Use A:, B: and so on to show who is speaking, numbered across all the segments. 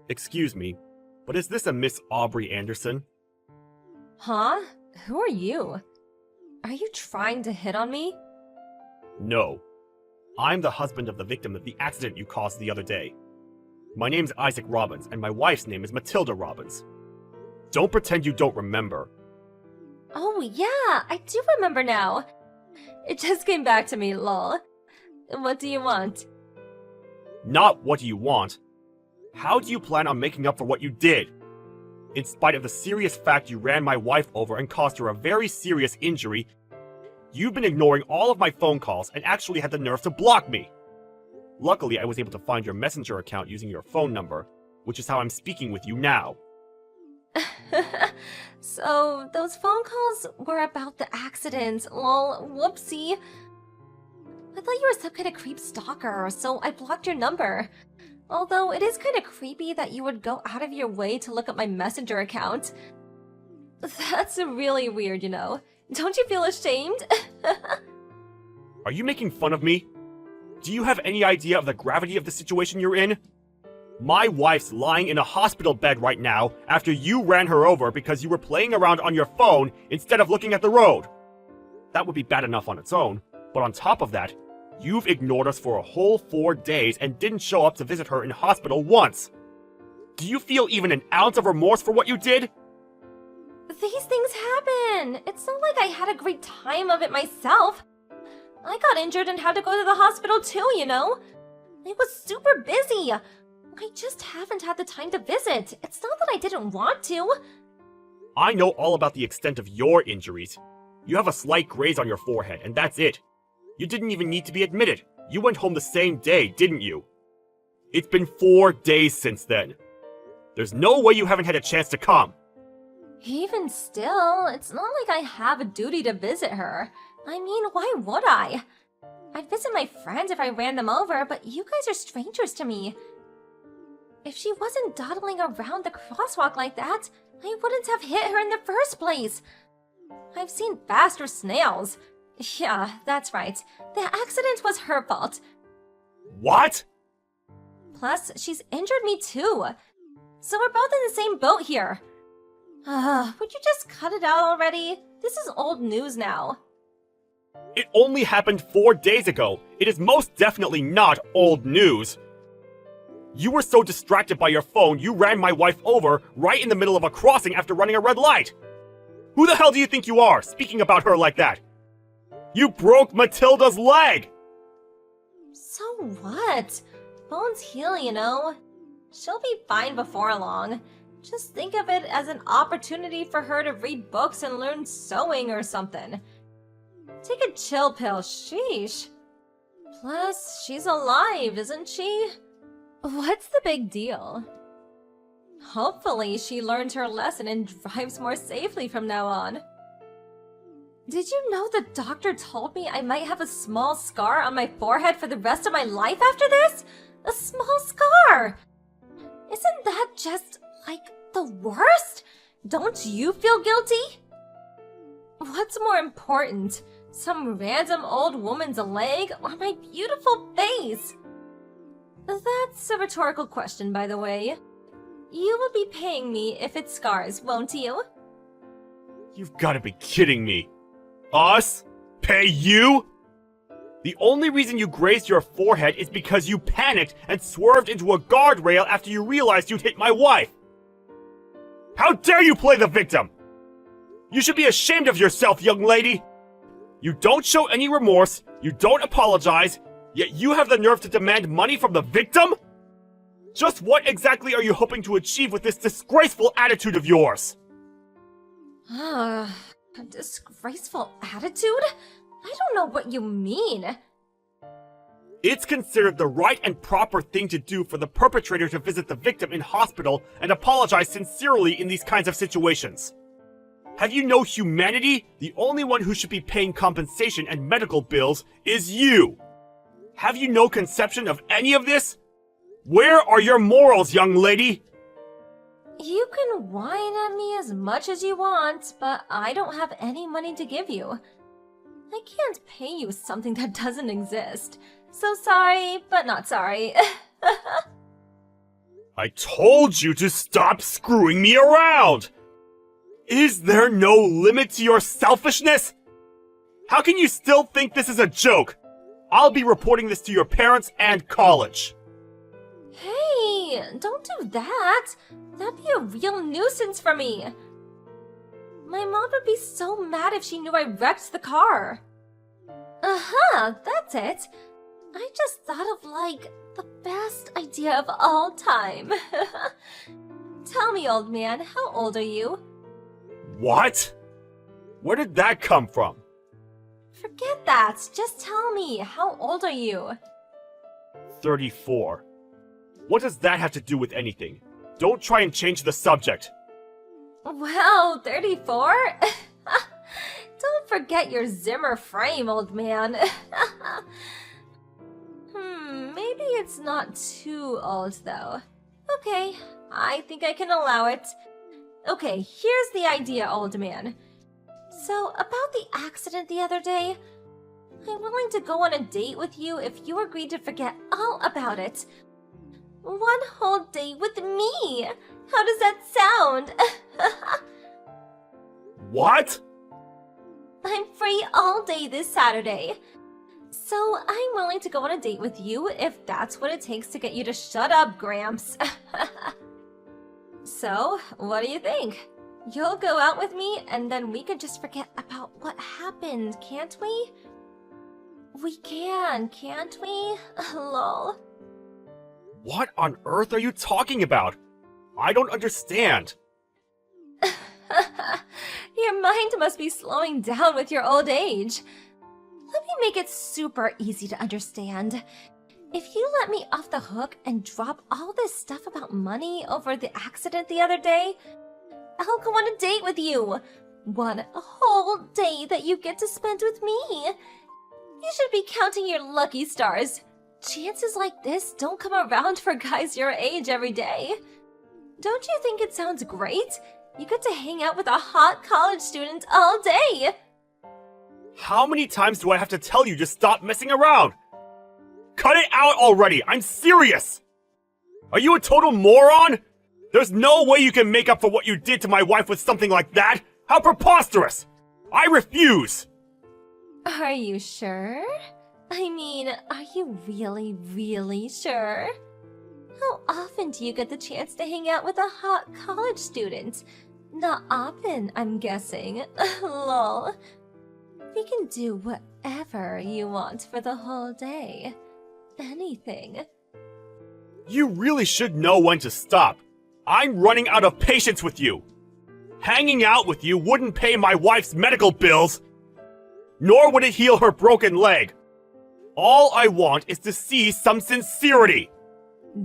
A: Excuse me, but is this a Miss Aubrey Anderson?
B: Huh? Who are you? Are you trying to hit on me?
A: No. I'm the husband of the victim of the accident you caused the other day. My name's Isaac Robbins, and my wife's name is Matilda Robbins. Don't pretend you don't remember.
B: Oh yeah, I do remember now. It just came back to me, lol. What do you want?
A: Not what do you want. How do you plan on making up for what you did? In spite of the serious fact you ran my wife over and caused her a very serious injury, you've been ignoring all of my phone calls and actually had the nerve to block me. Luckily, I was able to find your messenger account using your phone number, which is how I'm speaking with you now.
B: So, those phone calls were about the accident, lol, whoopsie. I thought you were some kind of creep stalker, so I blocked your number. Although, it is kind of creepy that you would go out of your way to look up my messenger account. That's really weird, you know. Don't you feel ashamed?
A: Are you making fun of me? Do you have any idea of the gravity of the situation you're in? My wife's lying in a hospital bed right now after you ran her over because you were playing around on your phone instead of looking at the road. That would be bad enough on its own, but on top of that, you've ignored us for a whole 4 days and didn't show up to visit her in hospital once. Do you feel even an ounce of remorse for what you did?
B: These things happen. It's not like I had a great time of it myself. I got injured and had to go to the hospital too, you know? I was super busy. I just haven't had the time to visit. It's not that I didn't want to.
A: I know all about the extent of your injuries. You have a slight graze on your forehead, and that's it. You didn't even need to be admitted. You went home the same day, didn't you? It's been 4 days since then. There's no way you haven't had a chance to come.
B: Even still, it's not like I have a duty to visit her. I mean, why would I? I'd visit my friends if I ran them over, but you guys are strangers to me. If she wasn't dawdling around the crosswalk like that, I wouldn't have hit her in the first place. I've seen faster snails. Yeah, that's right. The accident was her fault.
A: What?
B: Plus, she's injured me too. So we're both in the same boat here. Would you just cut it out already? This is old news now.
A: It only happened 4 days ago. It is most definitely not old news. You were so distracted by your phone, you ran my wife over right in the middle of a crossing after running a red light. Who the hell do you think you are, speaking about her like that? You broke Matilda's leg!
B: So what? Bones heal, you know. She'll be fine before long. Just think of it as an opportunity for her to read books and learn sewing or something. Take a chill pill, sheesh. Plus, she's alive, isn't she? What's the big deal? Hopefully, she learned her lesson and drives more safely from now on. Did you know the doctor told me I might have a small scar on my forehead for the rest of my life after this? A small scar! Isn't that just, like, the worst? Don't you feel guilty? What's more important? Some random old woman's leg or my beautiful face? That's a rhetorical question, by the way. You will be paying me if it scars, won't you?
A: You've gotta be kidding me. Us? Pay you? The only reason you grazed your forehead is because you panicked and swerved into a guardrail after you realized you'd hit my wife. How dare you play the victim? You should be ashamed of yourself, young lady. You don't show any remorse, you don't apologize, yet you have the nerve to demand money from the victim? Just what exactly are you hoping to achieve with this disgraceful attitude of yours?
B: A disgraceful attitude? I don't know what you mean.
A: It's considered the right and proper thing to do for the perpetrator to visit the victim in hospital and apologize sincerely in these kinds of situations. Have you no humanity? The only one who should be paying compensation and medical bills is you. Have you no conception of any of this? Where are your morals, young lady?
B: You can whine at me as much as you want, but I don't have any money to give you. I can't pay you something that doesn't exist. So sorry, but not sorry.
A: I told you to stop screwing me around! Is there no limit to your selfishness? How can you still think this is a joke? I'll be reporting this to your parents and college.
B: Hey, don't do that. That'd be a real nuisance for me. My mom would be so mad if she knew I wrecked the car. Uh-huh, that's it. I just thought of, like, the best idea of all time. Tell me, old man, how old are you?
A: What? Where did that come from?
B: Forget that. Just tell me, how old are you?
A: 34. What does that have to do with anything? Don't try and change the subject.
B: Wow, 34? Don't forget your Zimmer frame, old man. Maybe it's not too old, though. Okay, I think I can allow it. Okay, here's the idea, old man. So, about the accident the other day, I'm willing to go on a date with you if you agree to forget all about it. One whole day with me! How does that sound?
A: What?
B: I'm free all day this Saturday. So I'm willing to go on a date with you if that's what it takes to get you to shut up, Gramps. So, what do you think? You'll go out with me and then we can just forget about what happened, can't we? We can, can't we? Lol.
A: What on earth are you talking about? I don't understand.
B: Your mind must be slowing down with your old age. Let me make it super easy to understand. If you let me off the hook and drop all this stuff about money over the accident the other day, I'll go on a date with you. One whole day that you get to spend with me. You should be counting your lucky stars. Chances like this don't come around for guys your age every day. Don't you think it sounds great? You get to hang out with a hot college student all day.
A: How many times do I have to tell you to stop messing around? Cut it out already! I'm serious! Are you a total moron? There's no way you can make up for what you did to my wife with something like that! How preposterous! I refuse!
B: Are you sure? I mean, are you really, really sure? How often do you get the chance to hang out with a hot college student? Not often, I'm guessing. Lol. We can do whatever you want for the whole day. Anything.
A: You really should know when to stop. I'm running out of patience with you. Hanging out with you wouldn't pay my wife's medical bills, nor would it heal her broken leg. All I want is to see some sincerity.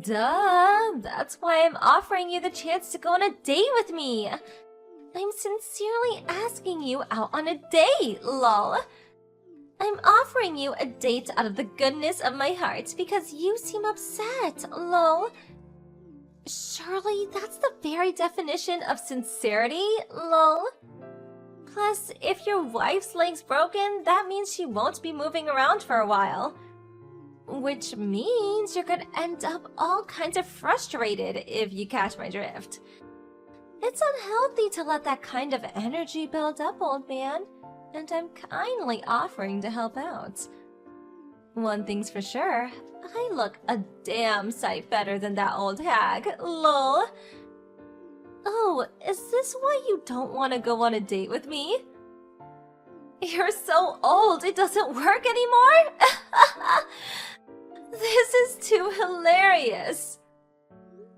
B: Duh, that's why I'm offering you the chance to go on a date with me. I'm sincerely asking you out on a date, lol. I'm offering you a date out of the goodness of my heart because you seem upset, lol. Surely that's the very definition of sincerity, lol. Plus, if your wife's leg's broken, that means she won't be moving around for a while. Which means you're gonna end up all kinds of frustrated, if you catch my drift. It's unhealthy to let that kind of energy build up, old man, and I'm kindly offering to help out. One thing's for sure, I look a damn sight better than that old hag, lol. Oh, is this why you don't want to go on a date with me? You're so old, it doesn't work anymore? This is too hilarious.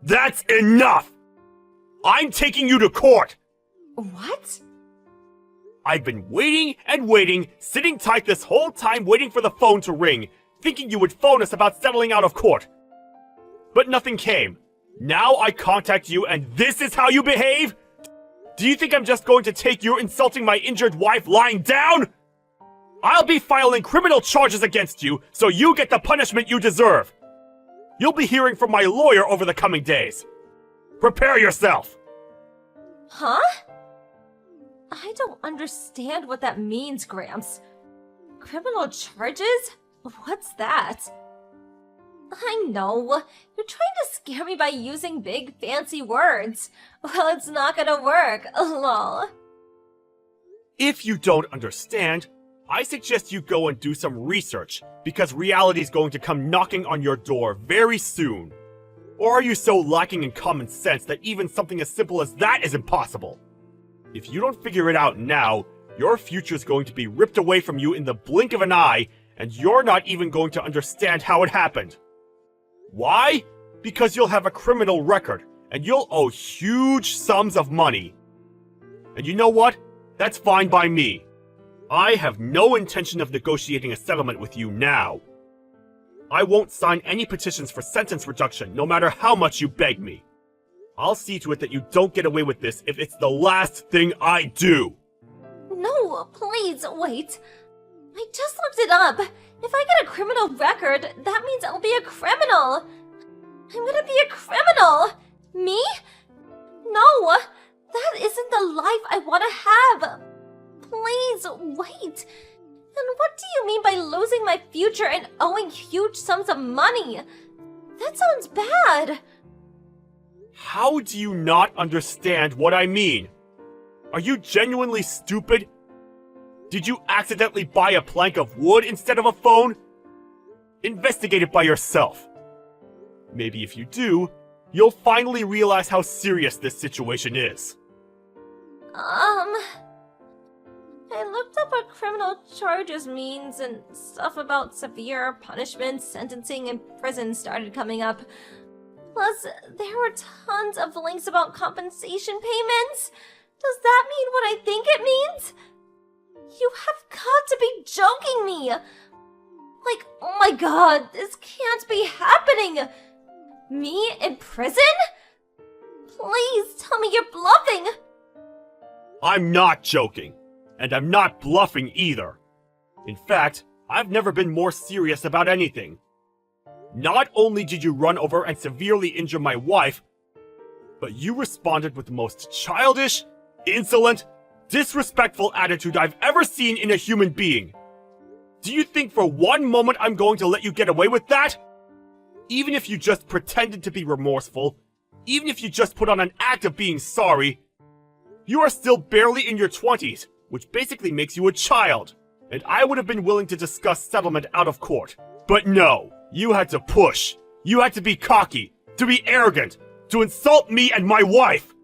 A: That's enough! I'm taking you to court!
B: What?
A: I've been waiting and waiting, sitting tight this whole time waiting for the phone to ring, thinking you would phone us about settling out of court. But nothing came. Now I contact you and this is how you behave? Do you think I'm just going to take you insulting my injured wife lying down? I'll be filing criminal charges against you, so you get the punishment you deserve. You'll be hearing from my lawyer over the coming days. Prepare yourself.
B: Huh? I don't understand what that means, Gramps. Criminal charges? What's that? I know. You're trying to scare me by using big fancy words. Well, it's not gonna work. Lol.
A: If you don't understand, I suggest you go and do some research, because reality is going to come knocking on your door very soon. Or are you so lacking in common sense that even something as simple as that is impossible? If you don't figure it out now, your future is going to be ripped away from you in the blink of an eye, and you're not even going to understand how it happened. Why? Because you'll have a criminal record, and you'll owe huge sums of money. And you know what? That's fine by me. I have no intention of negotiating a settlement with you now. I won't sign any petitions for sentence reduction, no matter how much you beg me. I'll see to it that you don't get away with this if it's the last thing I do.
B: No, please, wait. I just looked it up. If I get a criminal record, that means I'll be a criminal. I'm gonna be a criminal. Me? No, that isn't the life I want to have. Please, wait. And what do you mean by losing my future and owing huge sums of money? That sounds bad.
A: How do you not understand what I mean? Are you genuinely stupid? Did you accidentally buy a plank of wood instead of a phone? Investigate it by yourself. Maybe if you do, you'll finally realize how serious this situation is.
B: I looked up what criminal charges means and stuff about severe punishment, sentencing, and prison started coming up. Plus, there were tons of links about compensation payments. Does that mean what I think it means? You have got to be joking me! Like, oh my god, this can't be happening! Me in prison? Please tell me you're bluffing!
A: I'm not joking, and I'm not bluffing either. In fact, I've never been more serious about anything. Not only did you run over and severely injure my wife, but you responded with the most childish, insolent, disrespectful attitude I've ever seen in a human being. Do you think for one moment I'm going to let you get away with that? Even if you just pretended to be remorseful, even if you just put on an act of being sorry, you are still barely in your 20s, which basically makes you a child. And I would have been willing to discuss settlement out of court. But no, you had to push. You had to be cocky, to be arrogant, to insult me and my wife.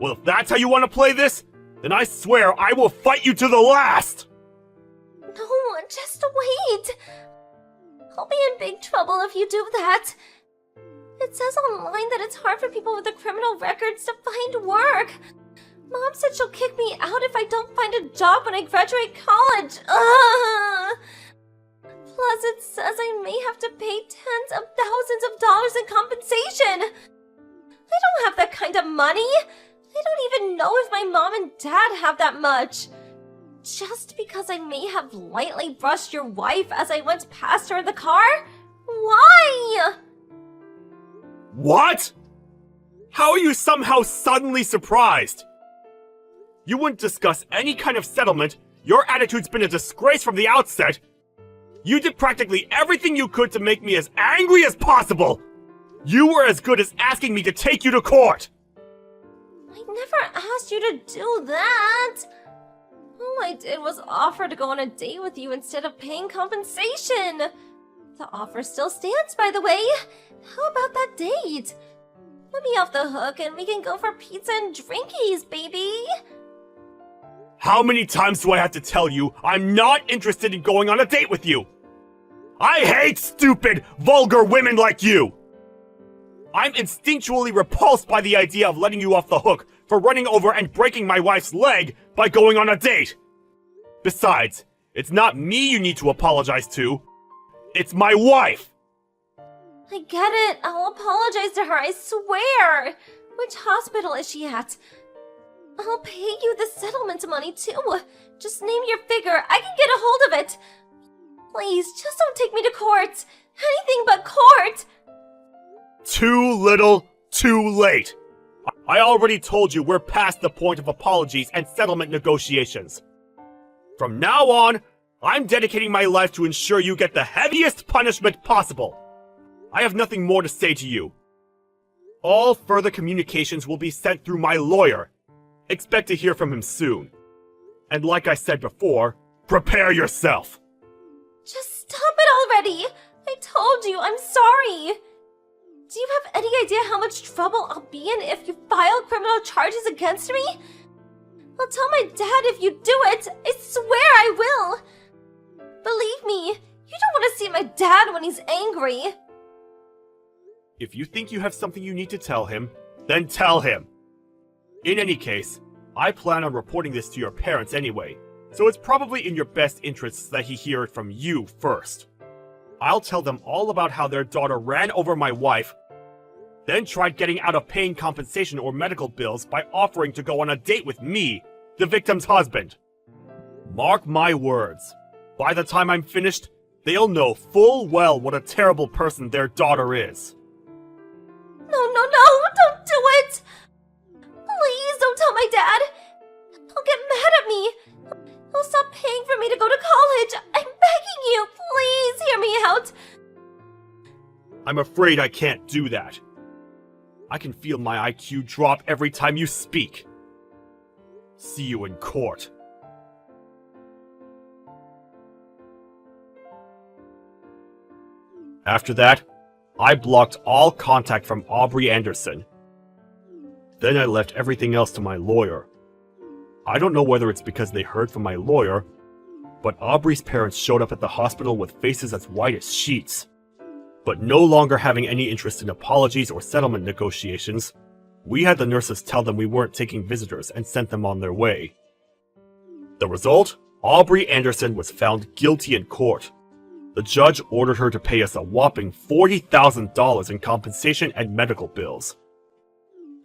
A: Well, if that's how you want to play this, then I swear I will fight you to the last!
B: No, just wait. I'll be in big trouble if you do that. It says online that it's hard for people with a criminal records to find work. Mom said she'll kick me out if I don't find a job when I graduate college. Ugh. Plus, it says I may have to pay tens of thousands of dollars in compensation. I don't have that kind of money. I don't even know if my mom and dad have that much. Just because I may have lightly brushed your wife as I went past her in the car? Why?
A: What? How are you somehow suddenly surprised? You wouldn't discuss any kind of settlement. Your attitude's been a disgrace from the outset. You did practically everything you could to make me as angry as possible. You were as good as asking me to take you to court.
B: I never asked you to do that. All I did was offer to go on a date with you instead of paying compensation. The offer still stands, by the way. How about that date? Let me off the hook and we can go for pizza and drinkies, baby.
A: How many times do I have to tell you I'm not interested in going on a date with you? I hate stupid, vulgar women like you! I'm instinctually repulsed by the idea of letting you off the hook for running over and breaking my wife's leg by going on a date. Besides, it's not me you need to apologize to. It's my wife!
B: I get it. I'll apologize to her, I swear. Which hospital is she at? I'll pay you the settlement money, too. Just name your figure. I can get a hold of it. Please, just don't take me to court. Anything but court.
A: Too little, too late. I already told you we're past the point of apologies and settlement negotiations. From now on, I'm dedicating my life to ensure you get the heaviest punishment possible. I have nothing more to say to you. All further communications will be sent through my lawyer. Expect to hear from him soon. And like I said before, prepare yourself.
B: Just stop it already! I told you, I'm sorry! Do you have any idea how much trouble I'll be in if you file criminal charges against me? I'll tell my dad if you do it! I swear I will! Believe me, you don't want to see my dad when he's angry.
A: If you think you have something you need to tell him, then tell him. In any case, I plan on reporting this to your parents anyway, so it's probably in your best interests that he hear it from you first. I'll tell them all about how their daughter ran over my wife, then tried getting out of paying compensation or medical bills by offering to go on a date with me, the victim's husband. Mark my words, by the time I'm finished, they'll know full well what a terrible person their daughter is.
B: No, don't do it! Please don't tell my dad! He'll get mad at me! He'll stop paying for me to go to college! I'm begging you! Please hear me out!
A: I'm afraid I can't do that. I can feel my IQ drop every time you speak. See you in court. After that, I blocked all contact from Aubrey Anderson. Then I left everything else to my lawyer. I don't know whether it's because they heard from my lawyer, but Aubrey's parents showed up at the hospital with faces as white as sheets. But no longer having any interest in apologies or settlement negotiations, we had the nurses tell them we weren't taking visitors and sent them on their way. The result? Aubrey Anderson was found guilty in court. The judge ordered her to pay us a whopping $40,000 in compensation and medical bills.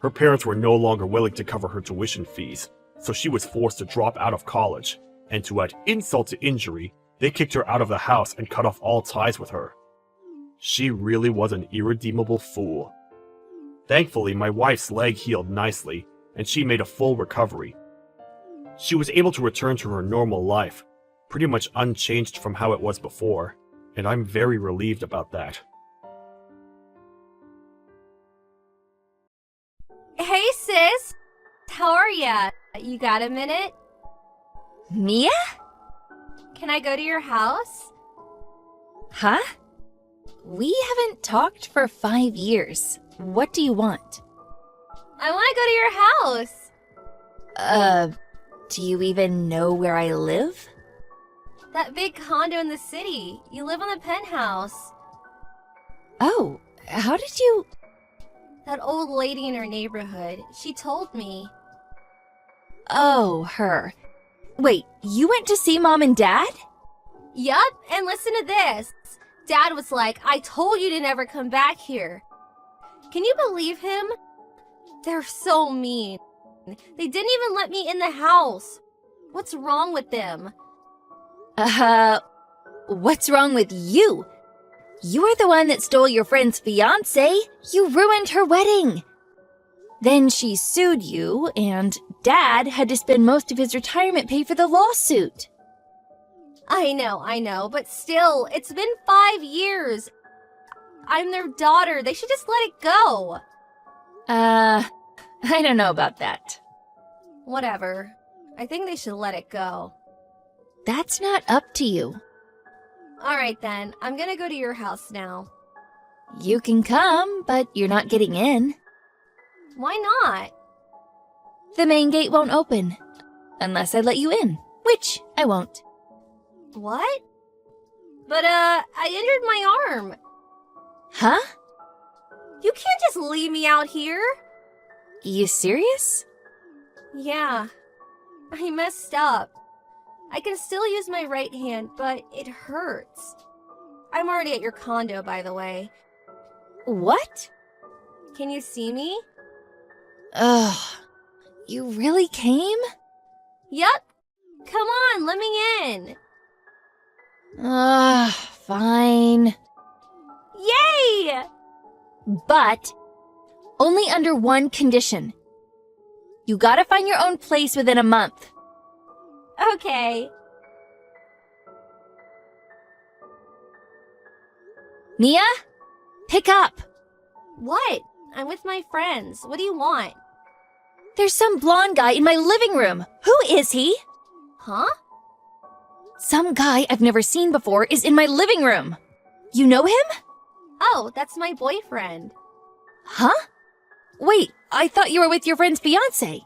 A: Her parents were no longer willing to cover her tuition fees, so she was forced to drop out of college, and to add insult to injury, they kicked her out of the house and cut off all ties with her. She really was an irredeemable fool. Thankfully, my wife's leg healed nicely, and she made a full recovery. She was able to return to her normal life, pretty much unchanged from how it was before, and I'm very relieved about that.
C: Hey sis, how are ya? You got a minute?
D: Mia?
C: Can I go to your house?
D: Huh? We haven't talked for 5 years. What do you want?
C: I want to go to your house.
D: Do you even know where I live?
C: That big condo in the city. You live on the penthouse.
D: Oh, how did you...
C: That old lady in our neighborhood. She told me.
D: Oh, her. Wait, you went to see Mom and Dad?
C: Yup, and listen to this. Dad was like, I told you to never come back here. Can you believe him? They're so mean. They didn't even let me in the house. What's wrong with them?
D: What's wrong with you? You are the one that stole your friend's fiancé. You ruined her wedding. Then she sued you, and Dad had to spend most of his retirement pay for the lawsuit.
C: I know, but still, it's been 5 years. I'm their daughter. They should just let it go.
D: I don't know about that.
C: Whatever. I think they should let it go.
D: That's not up to you.
C: Alright then, I'm gonna go to your house now.
D: You can come, but you're not getting in.
C: Why not?
D: The main gate won't open. Unless I let you in, which I won't.
C: What? But, I injured my arm.
D: Huh?
C: You can't just leave me out here.
D: You serious?
C: Yeah. I messed up. I can still use my right hand, but it hurts. I'm already at your condo, by the way.
D: What?
C: Can you see me?
D: Ugh. You really came?
C: Yup. Come on, let me in.
D: Fine.
C: Yay!
D: But only under one condition. You gotta find your own place within a month.
C: Okay.
D: Mia? Pick up!
C: What? I'm with my friends. What do you want?
D: There's some blonde guy in my living room. Who is he?
C: Huh?
D: Some guy I've never seen before is in my living room. You know him?
C: Oh, that's my boyfriend.
D: Huh? Wait, I thought you were with your friend's fiance.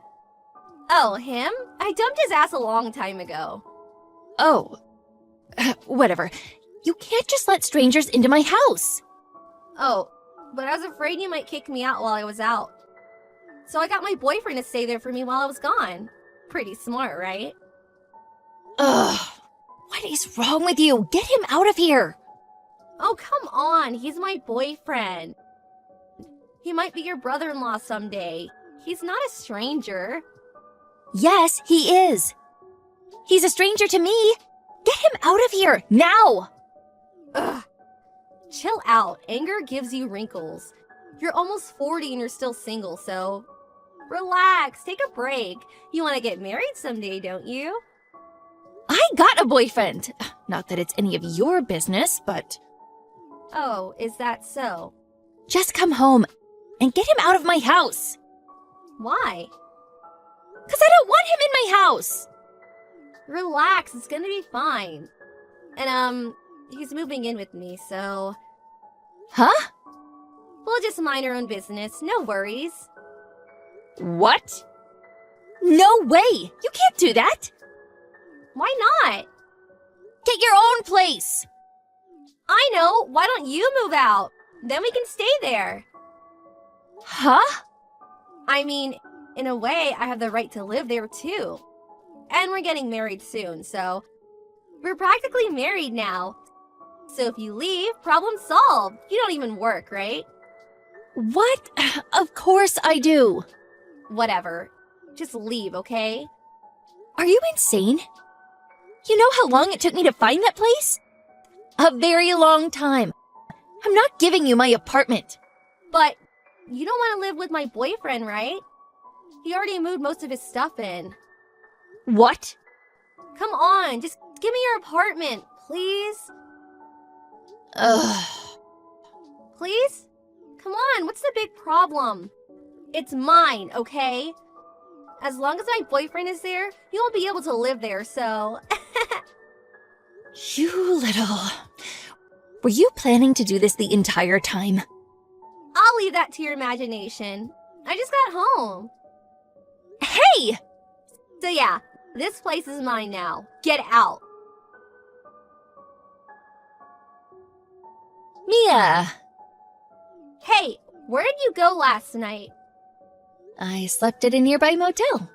C: Oh, him? I dumped his ass a long time ago.
D: Oh. Whatever. You can't just let strangers into my house.
C: Oh, but I was afraid you might kick me out while I was out. So I got my boyfriend to stay there for me while I was gone. Pretty smart, right?
D: Ugh. What is wrong with you? Get him out of here.
C: Oh, come on. He's my boyfriend. He might be your brother-in-law someday. He's not a stranger.
D: Yes, he is. He's a stranger to me. Get him out of here, now!
C: Ugh. Chill out. Anger gives you wrinkles. You're almost 40 and you're still single, so... Relax. Take a break. You want to get married someday, don't you?
D: I got a boyfriend. Not that it's any of your business, but...
C: Oh, is that so?
D: Just come home and get him out of my house.
C: Why?
D: 'Cause I don't want him in my house.
C: Relax. It's gonna be fine. And, he's moving in with me, so...
D: Huh?
C: We'll just mind our own business. No worries.
D: What? No way! You can't do that!
C: Why not?
D: Get your own place!
C: I know. Why don't you move out? Then we can stay there.
D: Huh?
C: I mean, in a way, I have the right to live there too. And we're getting married soon, so... We're practically married now. So if you leave, problem solved. You don't even work, right?
D: What? Of course I do.
C: Whatever. Just leave, okay?
D: Are you insane? You know how long it took me to find that place? A very long time. I'm not giving you my apartment.
C: But you don't want to live with my boyfriend, right? He already moved most of his stuff in.
D: What?
C: Come on, just give me your apartment, please?
D: Ugh.
C: Please? Come on, what's the big problem? It's mine, okay? As long as my boyfriend is there, you won't be able to live there, so...
D: You little... Were you planning to do this the entire time?
C: I'll leave that to your imagination. I just got home.
D: Hey!
C: So yeah, this place is mine now. Get out.
D: Mia!
C: Hey, where did you go last night?
D: I slept at a nearby motel.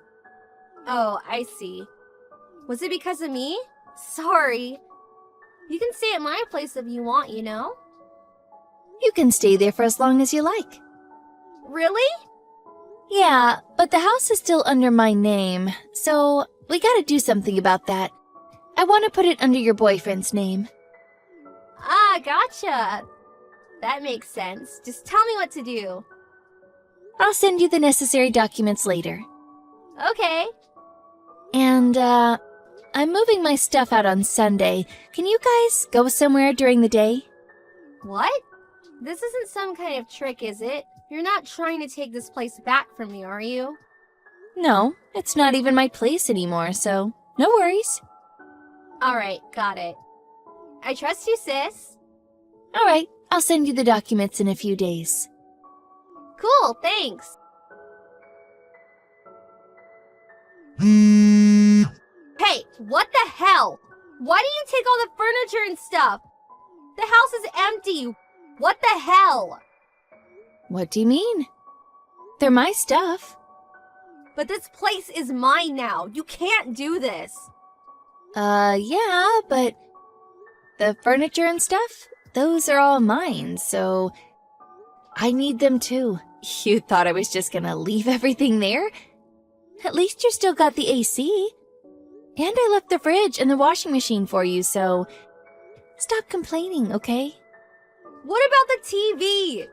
C: Oh, I see. Was it because of me? Sorry. You can stay at my place if you want, you know?
D: You can stay there for as long as you like.
C: Really?
D: Yeah, but the house is still under my name, so we gotta do something about that. I want to put it under your boyfriend's name.
C: Ah, gotcha. That makes sense. Just tell me what to do.
D: I'll send you the necessary documents later.
C: Okay.
D: And, I'm moving my stuff out on Sunday. Can you guys go somewhere during the day?
C: What? This isn't some kind of trick, is it? You're not trying to take this place back from me, are you?
D: No, it's not even my place anymore, so no worries.
C: Alright, got it. I trust you, sis.
D: Alright, I'll send you the documents in a few days.
C: Cool, thanks. Hey, what the hell? Why do you take all the furniture and stuff? The house is empty. What the hell?
D: What do you mean? They're my stuff.
C: But this place is mine now. You can't do this.
D: Yeah, but the furniture and stuff, those are all mine, so I need them too. You thought I was just gonna leave everything there? At least you still got the AC. And I left the fridge and the washing machine for you, so stop complaining, okay?
C: What about the TV?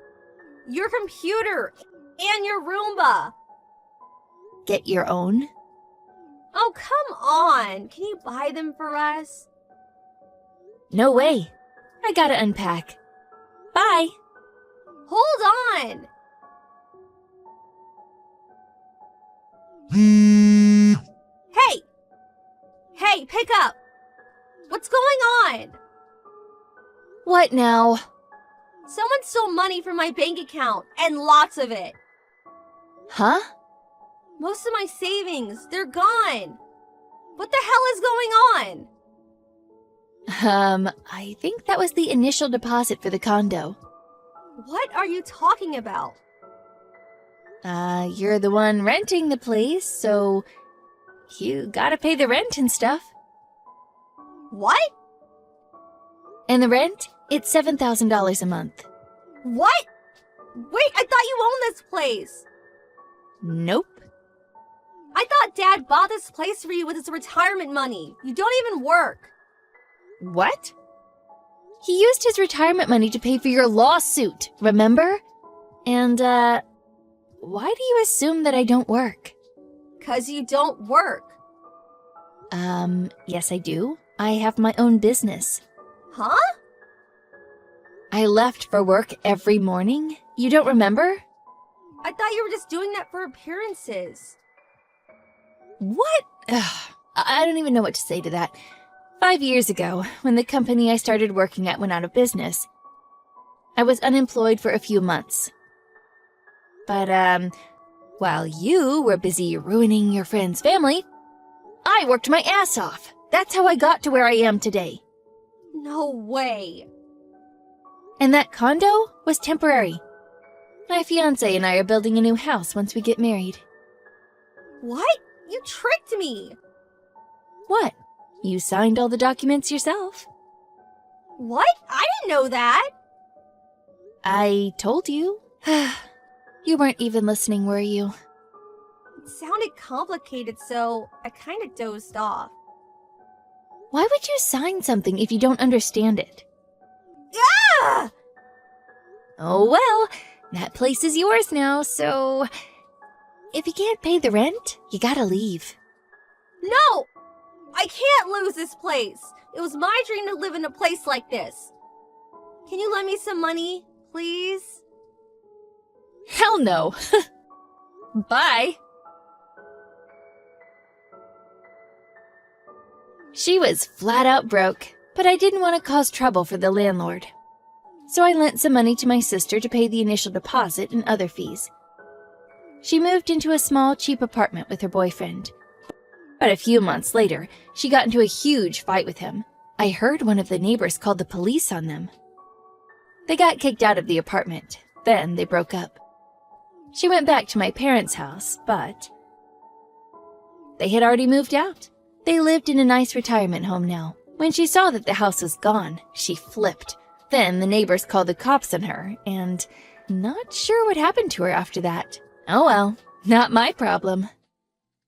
C: Your computer and your Roomba?
D: Get your own?
C: Oh, come on. Can you buy them for us?
D: No way. I gotta unpack. Bye.
C: Hold on! Hey! Hey, pick up! What's going on?
D: What now?
C: Someone stole money from my bank account, and lots of it.
D: Huh?
C: Most of my savings, they're gone. What the hell is going on?
D: I think that was the initial deposit for the condo.
C: What are you talking about?
D: You're the one renting the place, so you gotta pay the rent and stuff.
C: What?
D: And the rent? It's $7,000 a month.
C: What? Wait, I thought you owned this place.
D: Nope.
C: I thought Dad bought this place for you with his retirement money. You don't even work.
D: What? He used his retirement money to pay for your lawsuit, remember? And, why do you assume that I don't work?
C: 'Cause you don't work.
D: Yes I do. I have my own business.
C: Huh?
D: I left for work every morning. You don't remember?
C: I thought you were just doing that for appearances.
D: What? Ugh, I don't even know what to say to that. 5 years ago, when the company I started working at went out of business, I was unemployed for a few months. But, while you were busy ruining your friend's family, I worked my ass off. That's how I got to where I am today.
C: No way.
D: And that condo was temporary. My fiancé and I are building a new house once we get married.
C: What? You tricked me.
D: What? You signed all the documents yourself.
C: What? I didn't know that.
D: I told you. You weren't even listening, were you?
C: It sounded complicated, so I kind of dozed off.
D: Why would you sign something if you don't understand it?
C: Ah!
D: Oh well, that place is yours now, so if you can't pay the rent, you gotta leave.
C: No! I can't lose this place. It was my dream to live in a place like this. Can you lend me some money, please?
D: Hell no. Bye. She was flat out broke, but I didn't want to cause trouble for the landlord. So I lent some money to my sister to pay the initial deposit and other fees. She moved into a small, cheap apartment with her boyfriend. But a few months later, she got into a huge fight with him. I heard one of the neighbors called the police on them. They got kicked out of the apartment. Then they broke up. She went back to my parents' house, but they had already moved out. They lived in a nice retirement home now. When she saw that the house was gone, she flipped. Then the neighbors called the cops on her, and not sure what happened to her after that. Oh well, not my problem.